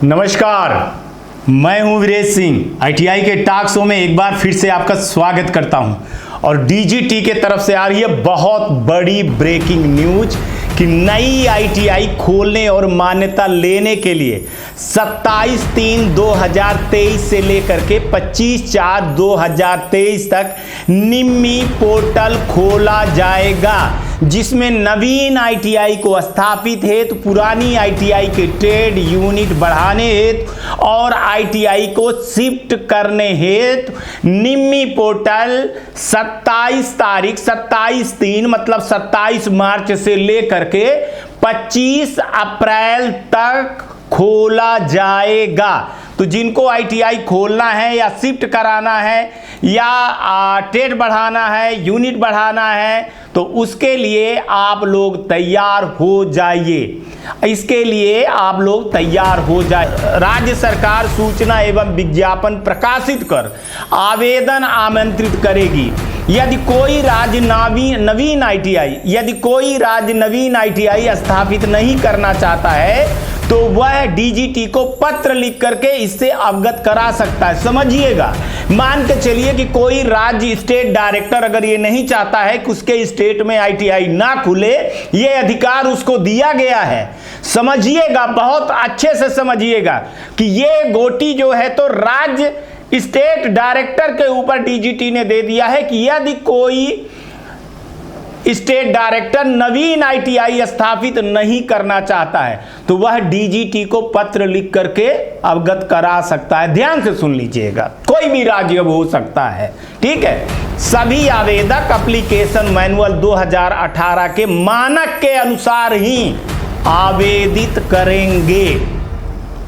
नमस्कार, मैं हूं वीरेश सिंह। आईटीआई के टॉक शो में एक बार फिर से आपका स्वागत करता हूं और डीजीटी के तरफ से आ रही है बहुत बड़ी ब्रेकिंग न्यूज कि नई आईटीआई खोलने और मान्यता लेने के लिए 27/3/2023 से लेकर के 25/4/2023 तक निम्मी पोर्टल खोला जाएगा, जिसमें नवीन आईटीआई को स्थापित हेतु, पुरानी आईटीआई के ट्रेड यूनिट बढ़ाने हेतु और आईटीआई को शिफ्ट करने हेतु निम्मी पोर्टल 27/3 मतलब 27 मार्च से लेकर के 25 अप्रैल तक खोला जाएगा। तो जिनको आईटीआई खोलना है या शिफ्ट कराना है या ट्रेड बढ़ाना है, यूनिट बढ़ाना है, तो उसके लिए आप लोग तैयार हो जाइए। इसके लिए आप लोग तैयार हो जाए। राज्य सरकार सूचना एवं विज्ञापन प्रकाशित कर आवेदन आमंत्रित करेगी। यदि कोई राज्य नवीन आईटीआई स्थापित नहीं करना चाहता है तो वह डीजीटी को पत्र लिख करके इससे अवगत करा सकता है। समझिएगा, मान के चलिए कि कोई राज्य स्टेट डायरेक्टर अगर ये नहीं चाहता है कि उसके स्टेट में आईटीआई ना खुले, ये अधिकार उसको दिया गया है। समझिएगा, बहुत अच्छे से समझिएगा कि ये गोटी जो है तो राज्य स्टेट डायरेक्टर के ऊपर डीजीटी ने दे दिया है कि यदि कोई स्टेट डायरेक्टर नवीन आईटीआई स्थापित नहीं करना चाहता है तो वह डीजीटी को पत्र लिख करके अवगत करा सकता है। ध्यान से सुन लीजिएगा, कोई भी राज्य हो सकता है, ठीक है। सभी आवेदक एप्लीकेशन मैनुअल 2018 के मानक के अनुसार ही आवेदित करेंगे।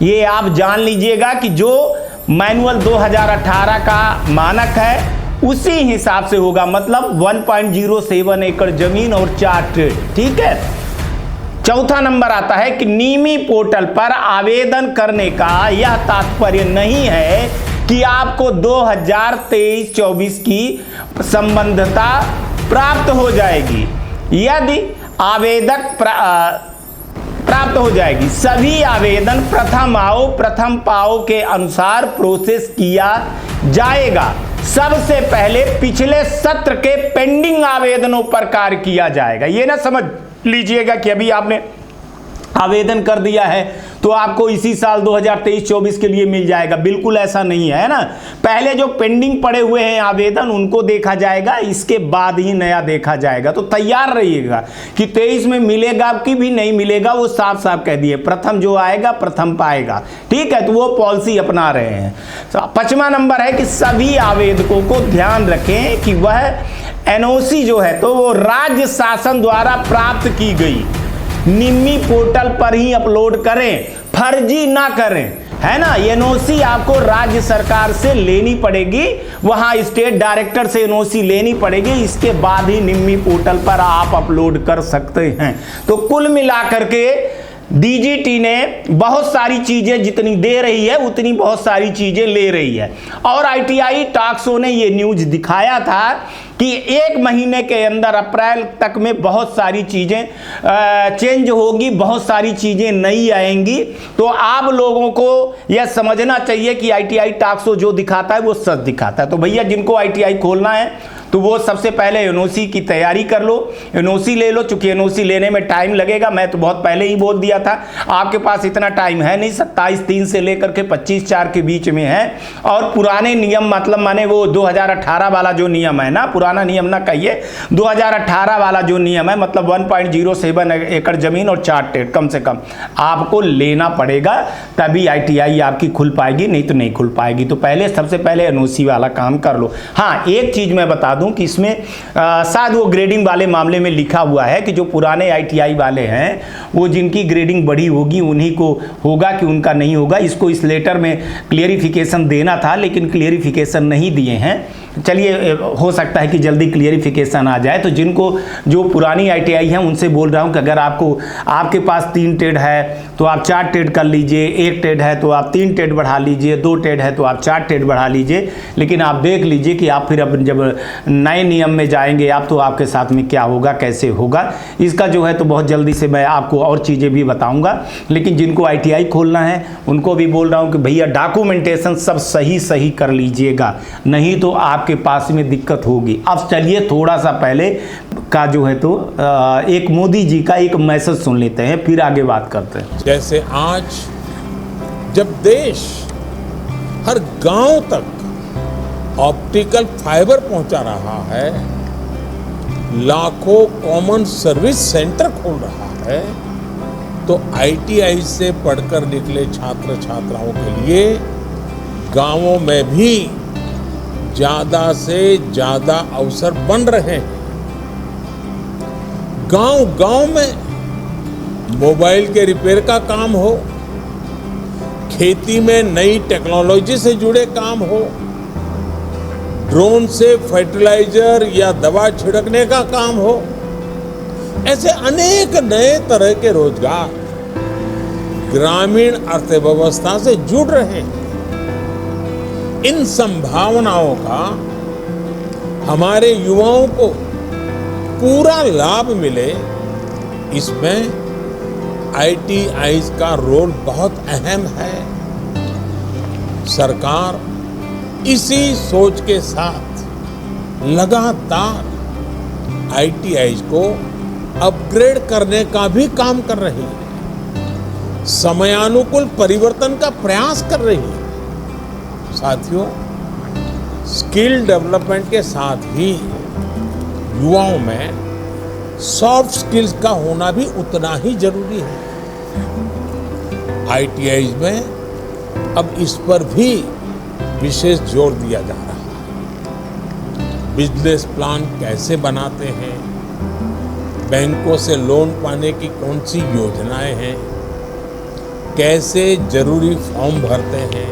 ये आप जान लीजिएगा कि जो मैनुअल 2018 का मानक है उसी हिसाब से होगा, मतलब 1.07 एकड़ जमीन और 4 ट्रेड, ठीक है। चौथा नंबर आता है कि निम्मी पोर्टल पर आवेदन करने का यह तात्पर्य नहीं है कि आपको 2023-24 की संबद्धता प्राप्त हो जाएगी। यदि आवेदक प्राप्त हो जाएगी, सभी आवेदन प्रथम आओ प्रथम पाओ के अनुसार प्रोसेस किया जाएगा। सबसे पहले पिछले सत्र के पेंडिंग आवेदनों पर कार्य किया जाएगा। ये ना समझ लीजिएगा कि अभी आपने आवेदन कर दिया है तो आपको इसी साल 2023-24 के लिए मिल जाएगा, बिल्कुल ऐसा नहीं है ना। पहले जो पेंडिंग पड़े हुए हैं आवेदन उनको देखा जाएगा, इसके बाद ही नया देखा जाएगा। तो तैयार रहिएगा कि 23 में मिलेगा कि भी नहीं मिलेगा, वो साफ साफ कह दिए, प्रथम जो आएगा प्रथम पाएगा, ठीक है। तो वो पॉलिसी अपना रहे हैं। 5वां नंबर है कि सभी आवेदकों को ध्यान रखें कि वह एनओसी जो है तो वो राज्य शासन द्वारा प्राप्त की गई निम्मी पोर्टल पर ही अपलोड करें, फर्जी ना करें, है ना। एनओसी आपको राज्य सरकार से लेनी पड़ेगी, वहां स्टेट डायरेक्टर से एनओसी लेनी पड़ेगी, इसके बाद ही निम्मी पोर्टल पर आप अपलोड कर सकते हैं। तो कुल मिलाकर के डीजीटी ने बहुत सारी चीजें जितनी दे रही है उतनी बहुत सारी चीजें ले रही है। और आईटीआई टॉक शो ने ये न्यूज दिखाया था कि 1 महीने के अंदर अप्रैल तक में बहुत सारी चीजें चेंज होगी, बहुत सारी चीजें नई आएंगी। तो आप लोगों को यह समझना चाहिए कि आईटीआई टॉक शो जो दिखाता है वो सच दिखाता है। तो भैया जिनको आईटीआई खोलना है तो वो सबसे पहले एनओसी की तैयारी कर लो, एनओसी ले लो। चूंकि एनओसी लेने में टाइम लगेगा, मैं तो बहुत पहले ही बोल दिया था, आपके पास इतना टाइम है नहीं, 27/3 से लेकर के 25/4 के बीच में है। और पुराने नियम मतलब माने वो 2018 वाला जो नियम है ना, पुराना नियम ना कहिए, 2018 वाला जो नियम है, मतलब 1.07 एकड़ जमीन और 4 ट्रेड कम से कम आपको लेना पड़ेगा, तभी आईटीआई आपकी खुल पाएगी, नहीं तो नहीं खुल पाएगी। तो सबसे पहले एनओसी वाला काम कर लो। हाँ, एक चीज मैं बता दूं कि इसमें शायद वो ग्रेडिंग वाले मामले में लिखा हुआ है कि जो पुराने आईटीआई वाले हैं वो जिनकी ग्रेडिंग बढ़ी होगी उन्हीं को होगा, कि उनका नहीं होगा। इसको इस लेटर में क्लियरिफिकेशन देना था लेकिन क्लियरिफिकेशन नहीं दिए हैं। चलिए हो सकता है कि जल्दी क्लियरिफिकेशन आ जाए। तो जिनको जो पुरानी ITI हैं उनसे बोल रहा हूं कि अगर आपके पास 3 ट्रेड है तो आप 4 ट्रेड कर लीजिए, 1 ट्रेड है तो आप 3 ट्रेड बढ़ा लीजिए, 2 ट्रेड है तो आप 4 ट्रेड बढ़ा लीजिए। लेकिन आप देख लीजिए कि आप फिर अब जब नए नियम में जाएंगे आप तो आपके साथ में क्या होगा, कैसे होगा, इसका जो है तो बहुत जल्दी से मैं आपको और चीज़ें भी बताऊंगा। लेकिन जिनको ITI खोलना है उनको भी बोल रहा हूं कि भैया डॉक्यूमेंटेशन सब सही कर लीजिएगा, नहीं तो आपके पास में दिक्कत होगी। अब चलिए थोड़ा सा पहले का जो है तो एक मोदी जी का एक मैसेज सुन लेते हैं, फिर आगे बात करते हैं। जैसे आज जब देश हर गांव तक ऑप्टिकल फाइबर पहुंचा रहा है, लाखों कॉमन सर्विस सेंटर खोल रहा है, तो ITI से पढ़कर निकले छात्र छात्राओं के लिए गांवों में भी ज्यादा से ज्यादा अवसर बन रहे हैं। गांव में मोबाइल के रिपेयर का काम हो, खेती में नई टेक्नोलॉजी से जुड़े काम हो, ड्रोन से फर्टिलाइजर या दवा छिड़कने का काम हो, ऐसे अनेक नए तरह के रोजगार ग्रामीण अर्थव्यवस्था से जुड़ रहे हैं। इन संभावनाओं का हमारे युवाओं को पूरा लाभ मिले, इसमें ITI का रोल बहुत अहम है। सरकार इसी सोच के साथ लगातार ITI को अपग्रेड करने का भी काम कर रही है, समयानुकूल परिवर्तन का प्रयास कर रही है। साथियों, स्किल डेवलपमेंट के साथ ही युवाओं में सॉफ्ट स्किल्स का होना भी उतना ही जरूरी है। ITI में अब इस पर भी विशेष जोर दिया जा रहा है। बिजनेस प्लान कैसे बनाते हैं, बैंकों से लोन पाने की कौन सी योजनाएं हैं, कैसे जरूरी फॉर्म भरते हैं,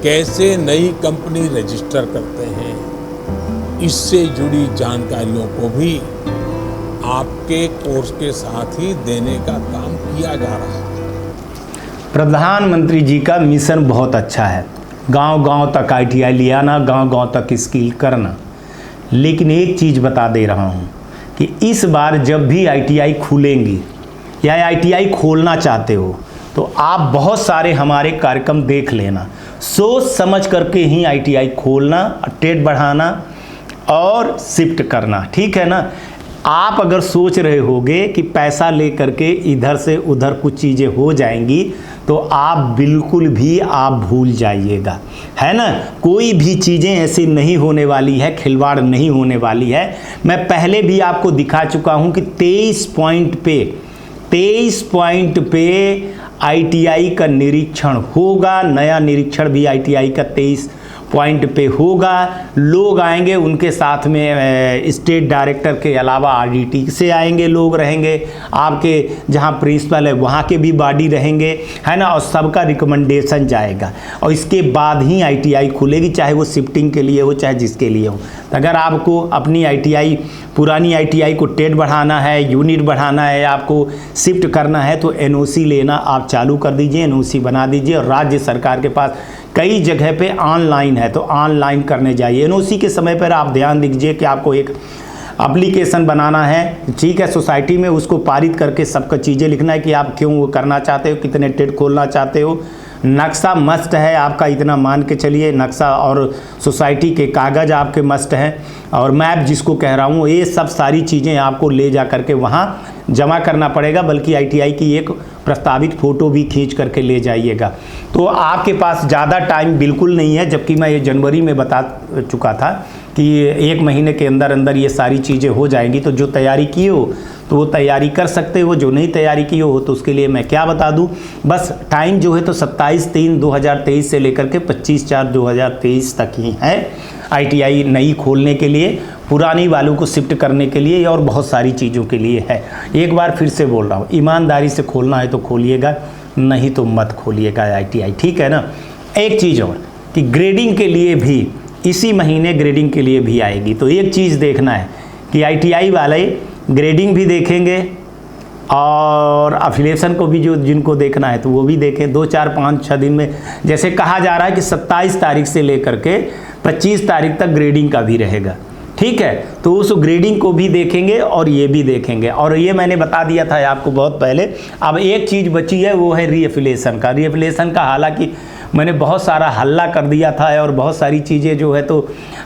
कैसे नई कंपनी रजिस्टर करते हैं, इससे जुड़ी जानकारियों को भी आपके कोर्स के साथ ही देने का काम किया जा रहा है। प्रधानमंत्री जी का मिशन बहुत अच्छा है, गांव-गांव तक ITI ले आना, गांव-गांव तक स्किल करना। लेकिन एक चीज़ बता दे रहा हूं कि इस बार जब भी ITI खुलेंगी या ITI खोलना चाहते हो तो आप बहुत सारे हमारे कार्यक्रम देख लेना, सोच समझ करके ही ITI खोलना, ट्रेड बढ़ाना और शिफ्ट करना, ठीक है ना। आप अगर सोच रहे होगे कि पैसा ले करके इधर से उधर कुछ चीज़ें हो जाएंगी तो आप बिल्कुल भी आप भूल जाइएगा, है ना। कोई भी चीज़ें ऐसी नहीं होने वाली है, खिलवाड़ नहीं होने वाली है। मैं पहले भी आपको दिखा चुका हूं कि 23 पॉइंट पे ITI का निरीक्षण होगा, नया निरीक्षण भी ITI का 23 पॉइंट पे होगा। लोग आएंगे, उनके साथ में स्टेट डायरेक्टर के अलावा RDT से आएंगे, लोग रहेंगे, आपके जहां प्रिंसिपल है वहां के भी बॉडी रहेंगे, है ना, और सबका रिकमेंडेशन जाएगा और इसके बाद ही ITI खुलेगी, चाहे वो शिफ्टिंग के लिए हो चाहे जिसके लिए हो। अगर आपको अपनी ITI पुरानी ITI को ट्रेड बढ़ाना है, यूनिट बढ़ाना है, आपको शिफ्ट करना है तो NOC लेना आप चालू कर दीजिए, NOC बना दीजिए। और राज्य सरकार के पास कई जगह पे ऑनलाइन है तो ऑनलाइन करने जाइए। NOC के समय पर आप ध्यान दीजिए कि आपको एक एप्लीकेशन बनाना है, ठीक है, सोसाइटी में उसको पारित करके सबका चीज़ें लिखना है कि आप क्यों वो करना चाहते हो, कितने ट्रेड खोलना चाहते हो। नक्शा मस्ट है आपका, इतना मान के चलिए, नक्शा और सोसाइटी के कागज़ आपके मस्ट हैं, और मैप जिसको कह रहा हूँ, ये सब सारी चीज़ें आपको ले जा करके वहाँ जमा करना पड़ेगा। बल्कि ITI की एक प्रस्तावित फ़ोटो भी खींच करके ले जाइएगा। तो आपके पास ज़्यादा टाइम बिल्कुल नहीं है, जबकि मैं ये जनवरी में बता चुका था कि 1 महीने के अंदर अंदर ये सारी चीज़ें हो जाएंगी। तो जो तैयारी की हो तो वो तैयारी कर सकते हो, जो नहीं तैयारी की हो तो उसके लिए मैं क्या बता दूं। बस टाइम जो है तो 27/3/2023 से लेकर के 25/4/2023 तक ही है ITI नई खोलने के लिए, पुरानी वालों को शिफ्ट करने के लिए और बहुत सारी चीज़ों के लिए है। एक बार फिर से बोल रहा हूँ, ईमानदारी से खोलना है तो खोलिएगा, नहीं तो मत खोलिएगा ITI, ठीक है ना। एक चीज़ और कि ग्रेडिंग के लिए भी इसी महीने ग्रेडिंग के लिए भी आएगी। तो एक चीज़ देखना है कि ITI वाले ग्रेडिंग भी देखेंगे और अफिलिएशन को भी जो जिनको देखना है तो वो भी देखें। 2, 4, 5, 6 दिन में, जैसे कहा जा रहा है कि 27 तारीख से लेकर के 25 तारीख तक ग्रेडिंग का भी रहेगा, ठीक है। तो उस ग्रेडिंग को भी देखेंगे और ये भी देखेंगे। और ये मैंने बता दिया था आपको बहुत पहले। अब एक चीज़ बची है, वो है रीएफिलिएशन का। रीएफिलिएशन का हालांकि मैंने बहुत सारा हल्ला कर दिया था और बहुत सारी चीज़ें जो है तो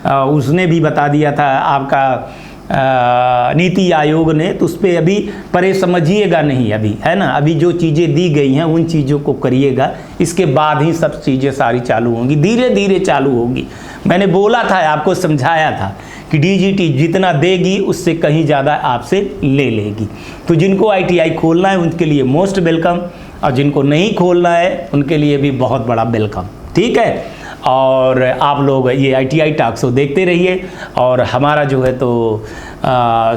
उसने भी बता दिया था आपका नीति आयोग ने, तो उस पर अभी परे समझिएगा नहीं अभी, है ना। अभी जो चीज़ें दी गई हैं उन चीज़ों को करिएगा, इसके बाद ही सब चीज़ें सारी चालू होंगी, धीरे धीरे चालू होगी। मैंने बोला था, आपको समझाया था कि DGT जितना देगी उससे कहीं ज़्यादा आपसे ले लेगी। तो जिनको ITI खोलना है उनके लिए मोस्ट वेलकम, और जिनको नहीं खोलना है उनके लिए भी बहुत बड़ा वेलकम, ठीक है। और आप लोग ये ITI टॉक शो देखते रहिए और हमारा जो है तो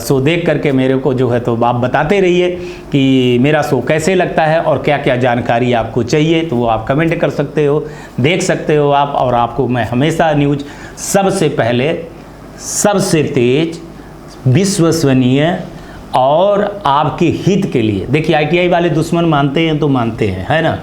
शो देख करके मेरे को जो है तो आप बताते रहिए कि मेरा शो कैसे लगता है और क्या क्या जानकारी आपको चाहिए। तो वो आप कमेंट कर सकते हो, देख सकते हो आप। और आपको मैं हमेशा न्यूज़ सबसे पहले, सबसे तेज, विश्वसनीय और आपके हित के लिए। देखिए ITI वाले दुश्मन मानते हैं तो मानते हैं, है ना,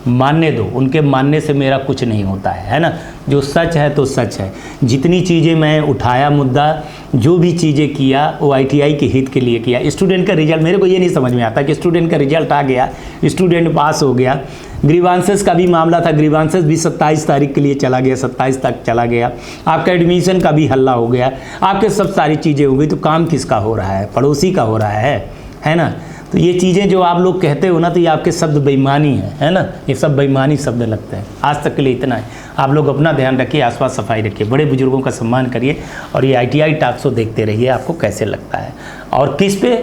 मानने दो, उनके मानने से मेरा कुछ नहीं होता है ना। जो सच है तो सच है। जितनी चीज़ें मैं उठाया मुद्दा, जो भी चीज़ें किया वो ITI के हित के लिए किया। स्टूडेंट का रिजल्ट, मेरे को ये नहीं समझ में आता कि स्टूडेंट का रिजल्ट आ गया, स्टूडेंट पास हो गया। ग्रीवांसेस का भी मामला था, ग्रीवांसेस भी 27 तारीख के लिए चला गया, 27 तक चला गया। आपका एडमिशन का भी हल्ला हो गया, आपके सब सारी चीज़ें हो गई। तो काम किसका हो रहा है? पड़ोसी का हो रहा है ना। तो ये चीज़ें जो आप लोग कहते हो ना, तो ये आपके शब्द बेईमानी है ना। ये सब बेईमानी शब्द लगते हैं। आज तक के लिए इतना है। आप लोग अपना ध्यान रखिए, आसपास सफाई रखिए, बड़े बुजुर्गों का सम्मान करिए और ये ITI टॉक शो देखते रहिए। आपको कैसे लगता है और किस पे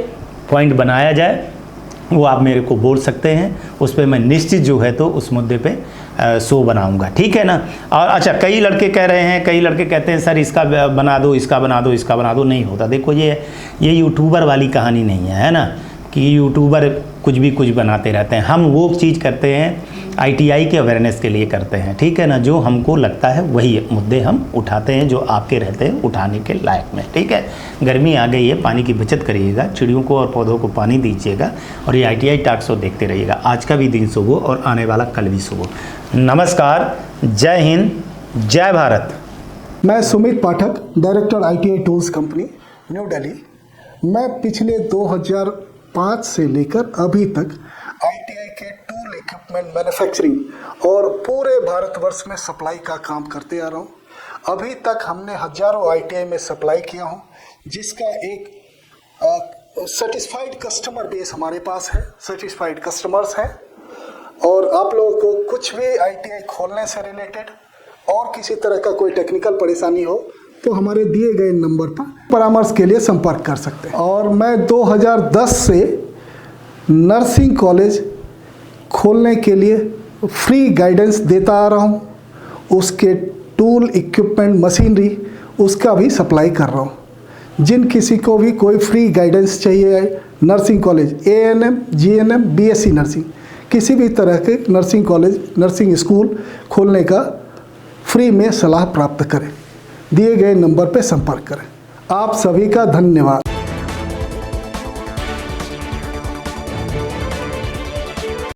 पॉइंट बनाया जाए वो आप मेरे को बोल सकते हैं, उस पर मैं निश्चित जो है तो उस मुद्दे पे शो बनाऊंगा, ठीक है ना। और अच्छा, कई लड़के कह रहे हैं, कई लड़के कहते हैं सर इसका बना दो, इसका बना दो, इसका बना दो। नहीं होता। देखो ये यूट्यूबर वाली कहानी नहीं है ना, कि यूट्यूबर कुछ भी कुछ बनाते रहते हैं। हम वो चीज़ करते हैं ITI के अवेयरनेस के लिए करते हैं, ठीक है ना। जो हमको लगता है वही मुद्दे हम उठाते हैं, जो आपके रहते हैं उठाने के लायक में, ठीक है। गर्मी आ गई है, पानी की बचत करिएगा, चिड़ियों को और पौधों को पानी दीजिएगा और ये ITI टॉक शो देखते रहिएगा। आज का भी दिन शुभ हो और आने वाला कल भी शुभ हो। नमस्कार, जय हिंद, जय भारत। मैं Sumit Pathak, director ITI tools company, new Delhi. मैं पिछले 2005 से लेकर अभी तक ITI के टूल इक्विपमेंट मैन्युफैक्चरिंग और पूरे भारतवर्ष में सप्लाई का काम करते आ रहा हूँ। अभी तक हमने हजारों ITI में सप्लाई किया हूँ, जिसका एक सेटिस्फाइड कस्टमर बेस हमारे पास है, सेटिस्फाइड कस्टमर्स हैं। और आप लोगों को कुछ भी ITI खोलने से रिलेटेड और किसी तरह का कोई टेक्निकल परेशानी हो तो हमारे दिए गए नंबर पर परामर्श के लिए संपर्क कर सकते हैं। और मैं 2010 से नर्सिंग कॉलेज खोलने के लिए फ्री गाइडेंस देता आ रहा हूँ। उसके टूल, इक्विपमेंट, मशीनरी उसका भी सप्लाई कर रहा हूँ। जिन किसी को भी कोई फ्री गाइडेंस चाहिए, nursing college, ANM, GNM, BSc nursing, किसी भी तरह के नर्सिंग कॉलेज, नर्सिंग स्कूल खोलने का फ्री में सलाह प्राप्त करें। दिए गए नंबर पर संपर्क करें। आप सभी का धन्यवाद।